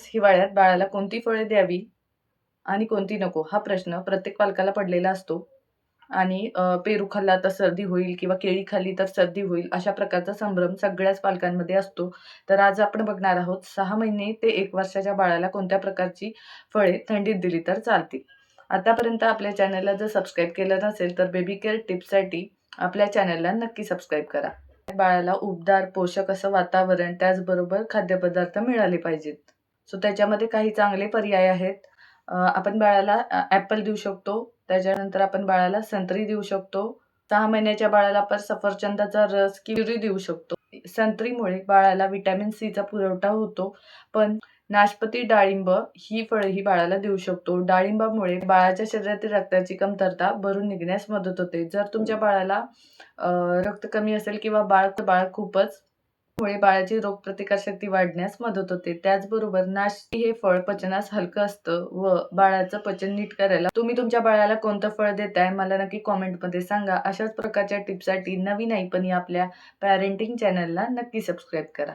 हिवाळ्यात बाळाला कोणती फळे द्यावी आणि कोणती नको हा प्रश्न प्रत्येक पालकाला पडलेला असतो. आणि पेरू खाल्ला तर सर्दी होईल किंवा केळी खाल्ली तर सर्दी होईल अशा प्रकारचा संभ्रम सगळ्याच पालकांमध्ये असतो. तर आज आपण बघणार आहोत 6 महिने ते 1 वर्षाच्या बाळाला कोणत्या प्रकारची फळे थंडीत दिली तर चालतील. आतापर्यंत आपल्या चॅनलला जर सबस्क्राईब केलं नसेल तर बेबी केअर टिप्ससाठी आपल्या चॅनलला नक्की सबस्क्राईब करा. बाळाला उबदार, पोषक असं वातावरण त्याचबरोबर खाद्यपदार्थ मिळाले पाहिजेत. सो त्याच्यामध्ये काही चांगले पर्याय आहेत. आपण बाळाला ॲपल देऊ शकतो. त्याच्यानंतर आपण बाळाला संत्री देऊ शकतो. 6 महिन्याच्या बाळाला आपण सफरचंदाचा रस, किवी देऊ शकतो. संत्रीमुळे बाळाला व्हिटॅमिन सीचा पुरवठा होतो. पण नाशपती, डाळिंब ही फळेही बाळाला देऊ शकतो. डाळिंबामुळे बाळाच्या शरीरातील रक्ताची कमतरता भरून निघण्यास मदत होते. जर तुमच्या बाळाला रक्त कमी असेल किंवा बाळ खूपच मुळे बाळाची रोगप्रतिकारशक्ती वाढण्यास मदत होते. त्याचबरोबर नाशपती हे फळ पचनास हलकं असतं व बाळाचं पचन नीट करायला तुम्ही तुमच्या बाळाला कोणतं फळ देताय मला नक्की कॉमेंटमध्ये सांगा. अशाच प्रकारच्या टिप्ससाठी नवीन ऐपणी आपल्या पॅरेंटिंग चॅनलला नक्की सबस्क्राईब करा.